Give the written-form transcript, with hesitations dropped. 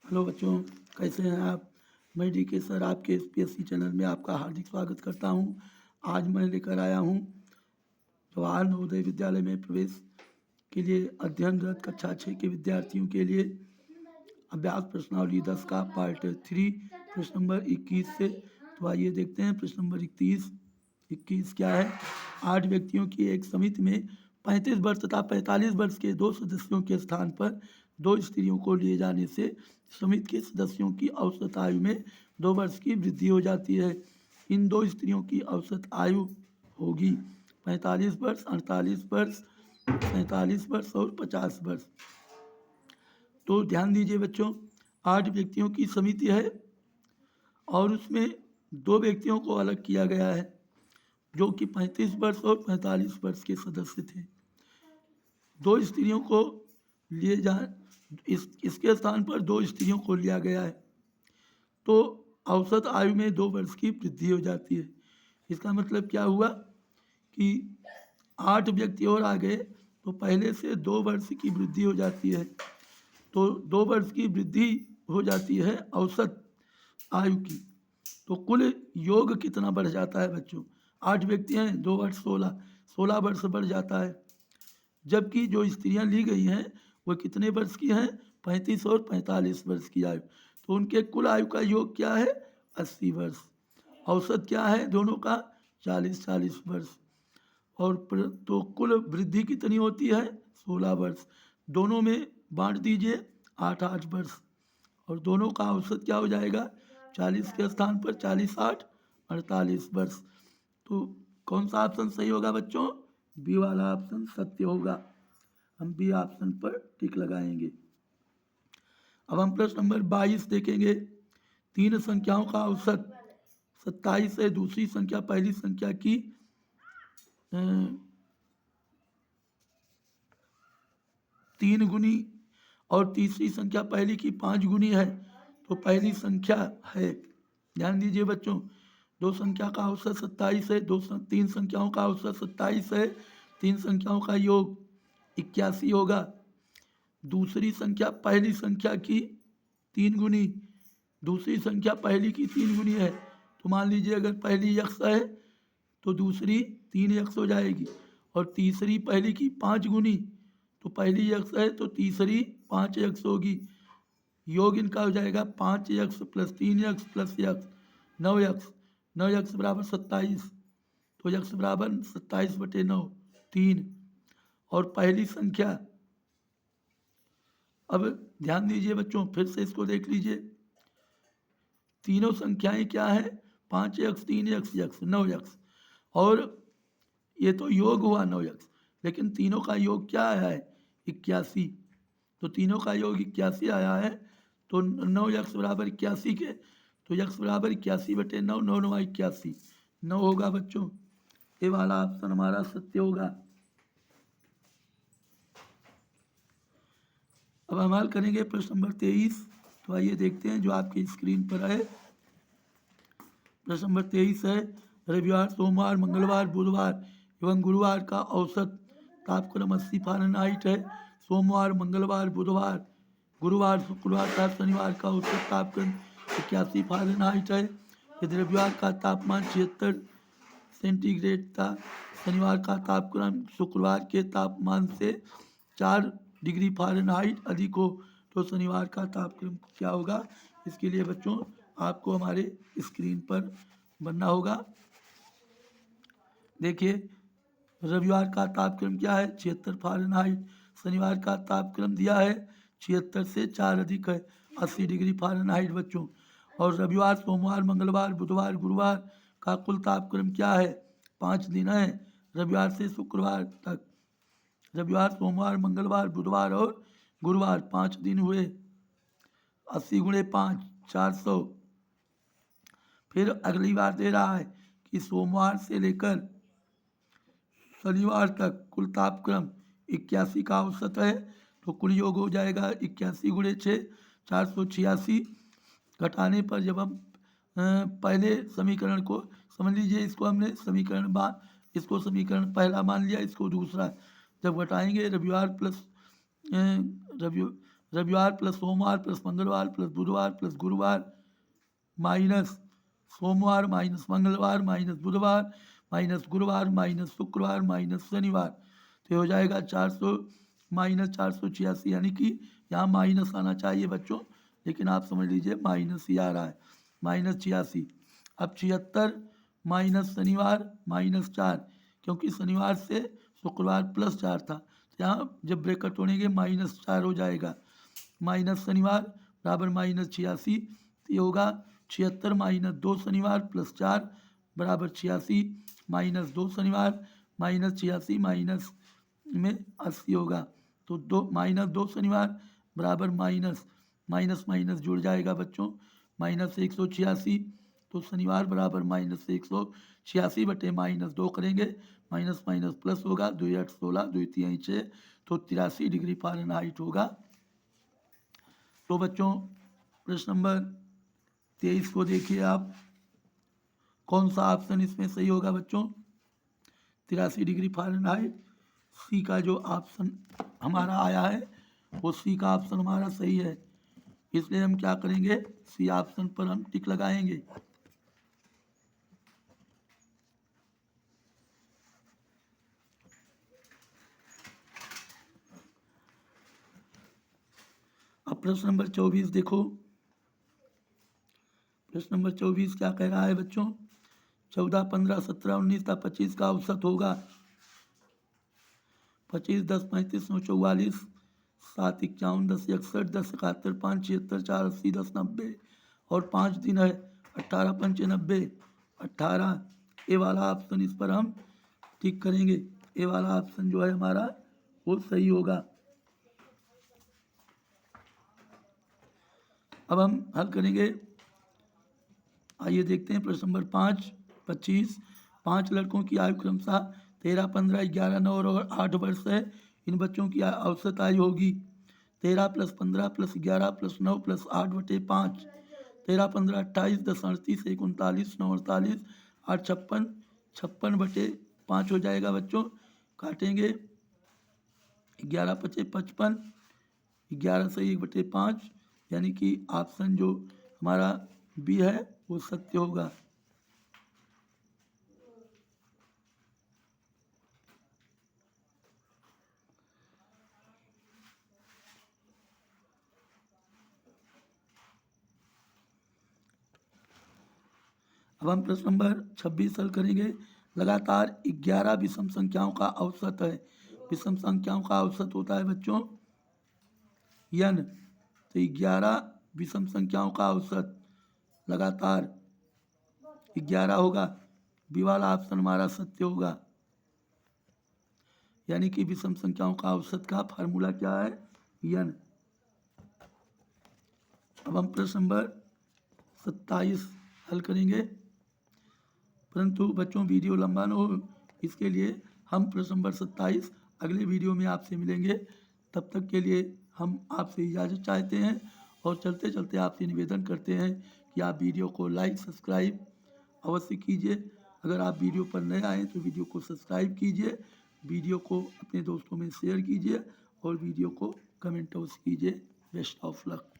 Hello बच्चों, कैसे हैं आप? मैं डीके सर आपके एसपीएससी चैनल में आपका हार्दिक स्वागत करता हूं। आज मैं लेकर आया हूं जवाहर नवोदय विद्यालय में प्रवेश के लिए अध्ययनरत कक्षा 6 के विद्यार्थियों के लिए अभ्यास प्रश्नावली 10 का पार्ट 3 प्रश्न नंबर 21 से। तो आइए देखते हैं प्रश्न नंबर 21 क्या है। 8 व्यक्तियों की एक समिति में 35 वर्ष तथा 45 वर्ष के 2 सदस्यों के स्थान पर 2 स्त्रियों को लिए जाने से समिति के सदस्यों की औसत आयु में 2 वर्ष की वृद्धि हो जाती है। इन 2 स्त्रियों की औसत आयु होगी 45 वर्ष, 48 वर्ष, 47 वर्ष और 50 वर्ष। तो ध्यान दीजिए बच्चों, 8 व्यक्तियों की समिति है और उसमें 2 व्यक्तियों को अलग किया गया है जो कि 35 वर्ष और 45 वर्ष के सदस्य थे। 2 स्त्रियों को लिए जा इसके स्थान पर 2 स्त्रियों को लिया गया है, तो औसत आयु में 2 वर्ष की वृद्धि हो जाती है। इसका मतलब क्या हुआ कि 8 व्यक्ति और आ गए तो पहले से 2 वर्ष की वृद्धि हो जाती है। तो 2 वर्ष की वृद्धि हो जाती है औसत आयु की। तो कुल योग कितना बढ़ जाता है बच्चों? 8 व्यक्ति हैं, 2 वर्ष 16 वर्ष बढ़ जाता है। जबकि जो स्त्रियां ली गई हैं वो कितने वर्ष की हैं? 35 और 45 वर्ष की आयु। तो उनके कुल आयु का योग क्या है? 80 वर्ष। औसत क्या है दोनों का? 40 वर्ष। और तो कुल वृद्धि कितनी होती है? 16 वर्ष। दोनों में बांट दीजिए 8 वर्ष और दोनों का औसत क्या हो जाएगा? 40 के स्थान पर 40 8 48 वर्ष। तो कौन सा ऑप्शन सही होगा बच्चों? बी वाला ऑप्शन सत्य होगा। हम बी ऑप्शन पर टिक लगाएंगे। अब हम प्रश्न नंबर 22 देखेंगे। 3 संख्याओं का औसत 27 है। दूसरी संख्या पहली संख्या की 3 गुनी और तीसरी संख्या पहली की 5 गुनी है। तो पहली संख्या है, ध्यान दीजिए बच्चों, 2 संख्या का औसत 27 है। 3 संख्याओं का औसत 27 है। 3 संख्याओं का योग 81 होगा। दूसरी संख्या पहली संख्या की 3 गुनी, दूसरी संख्या पहली की 3 गुनी है। तो मान लीजिए अगर पहली यक्स है तो दूसरी 3 यक्स हो जाएगी और तीसरी पहली की 5 गुनी, तो पहली यक्स है तो तीसरी 5 यक्स होगी। योग इनका हो जाएगा 5 x plus 3 x plus x 9 x. 9 x बराबर 27, तो यक्स बराबर 27/9 3। और पहली संख्या, अब ध्यान दीजिए बच्चों, फिर से इसको देख लीजिए। तीनों संख्याएं क्या है? 5 यक्स 3 यक्स यक्स 9 यक्स। और ये तो योग हुआ 9 यक्स, लेकिन तीनों का योग क्या आया है? 81। तो तीनों का योग 81 आया है। तो 9 यक्स बराबर 81 के, तो यक्स बराबर 81/9, 9 9 81, 9 होगा बच्चों। ये वाला ऑप्शन हमारा सत्य होगा। अब हम हल करेंगे प्रश्न नंबर 23। तो आइए देखते हैं जो आपकी स्क्रीन पर है। प्रश्न नंबर 23 है, रविवार, सोमवार, मंगलवार, बुधवार एवं गुरुवार का औसत तापक्रम 80 फ़ारेनहाइट है। सोमवार, मंगलवार, बुधवार, गुरुवार, शुक्रवार का शनिवार का औसत तापक्रम 81 फ़ारेनहाइट है। यदि रविवार का तापमान 76 सेंटीग्रेड था, शनिवार का तापक्रम शुक्रवार के तापमान से 4 डिग्री फ़ारेनहाइट अधिक हो, तो शनिवार का तापक्रम क्या होगा? इसके लिए बच्चों आपको हमारे स्क्रीन पर बनना होगा। देखिए, रविवार का तापक्रम क्या है? 76 फ़ारेनहाइट। शनिवार का तापक्रम दिया है 76 से 4 अधिक है, 80 डिग्री फ़ारेनहाइट बच्चों। और रविवार, सोमवार, मंगलवार, बुधवार, गुरुवार का कुल तापक्रम क्या है? 5 दिन है, रविवार से शुक्रवार तक। रविवार, सोमवार, मंगलवार, बुधवार और गुरुवार 5 दिन हुए। 80 गुणे 5 400। फिर अगली बार दे रहा है कि सोमवार से लेकर शनिवार तक कुल तापक्रम 81 का औसत है। तो कुल योग हो जाएगा 81 गुणे 6 486। घटाने पर जब हम पहले समीकरण को समझ लीजिए, इसको हमने इसको समीकरण पहला मान लिया, इसको दूसरा। जब घटाएंगे रविवार प्लस रविवार प्लस सोमवार प्लस मंगलवार प्लस बुधवार प्लस गुरुवार माइनस सोमवार माइनस मंगलवार माइनस बुधवार माइनस गुरुवार माइनस शुक्रवार माइनस शनिवार। तो ये हो जाएगा 400 माइनस 486, यानी कि यहाँ माइनस आना चाहिए बच्चों, लेकिन आप समझ लीजिए माइनस ही आ रहा है, माइनस 86। अब 76 माइनस शनिवार माइनस 4, क्योंकि शनिवार से शुक्रवार प्लस 4 था, तो यहाँ जब ब्रेकेट तोड़ेंगे माइनस 4 हो जाएगा। माइनस शनिवार बराबर माइनस 86, ये होगा 76 माइनस 2 शनिवार प्लस 4 बराबर 86, माइनस 2 शनिवार माइनस 86 माइनस में 80 होगा। तो माइनस 2 शनिवार बराबर माइनस माइनस माइनस जुड़ जाएगा बच्चों, माइनस 186। तो शनिवार बराबर माइनस 186 बटे माइनस 2 करेंगे, माइनस माइनस प्लस होगा, 2 8 16 2 3 6, तो 83 डिग्री फ़ारेनहाइट होगा। तो बच्चों प्रश्न नंबर 23 को देखिए आप, कौन सा ऑप्शन इसमें सही होगा बच्चों? 83 डिग्री फ़ारेनहाइट, सी का जो ऑप्शन हमारा आया है वो सी का ऑप्शन हमारा सही है, इसलिए हम क्या करेंगे, सी ऑप्शन पर हम टिक लगाएंगे। अब प्रश्न नंबर 24 देखो, प्रश्न नंबर 24 क्या कह रहा है बच्चों? 14 15 17 19 का 25 का औसत होगा। 25 10 35 9 44 7 51 10 61 10 71 5 76 4 80 10 90 और 5 दिन है, 18 पंचे 90 18। ए वाला ऑप्शन इस पर हम टिक करेंगे, ए वाला ऑप्शन जो है हमारा वो सही होगा। अब हम हल करेंगे, आइए देखते हैं प्रश्न नंबर 5 25। 5 लड़कों की आयु क्रमशः 13 15 11 9 और 8 वर्ष है। इन बच्चों की औसत आयु होगी 13 + 15 + 11 + 9 + 8 बटे 5। 13 15 28 10 38 1 39 9 48 8 56 56 बटे 5 हो जाएगा बच्चों। काटेंगे 11 × 5 = 55, 11 से 1 बटे 5, यानी कि ऑप्शन जो हमारा बी है वो सत्य होगा। अब हम प्रश्न नंबर 26 हल करेंगे। लगातार 11 विषम संख्याओं का औसत है। विषम संख्याओं का औसत होता है बच्चों n, तो 11 विषम संख्याओं का औसत लगातार 11 होगा, बी वाला ऑप्शन हमारा सत्य होगा, यानी कि विषम संख्याओं का औसत का फार्मूला क्या है, n। अब हम प्रश्न नंबर 27 हल करेंगे, परंतु बच्चों वीडियो लंबा न हो, इसके लिए हम प्रश्न नंबर 27 अगले वीडियो में आपसे मिलेंगे। तब तक के लिए हम आपसे इजाज़त चाहते हैं और चलते चलते आपसे निवेदन करते हैं कि आप वीडियो को लाइक सब्सक्राइब अवश्य कीजिए। अगर आप वीडियो पर नए आए तो वीडियो को सब्सक्राइब कीजिए, वीडियो को अपने दोस्तों में शेयर कीजिए और वीडियो को कमेंट अवश्य कीजिए। Best of luck.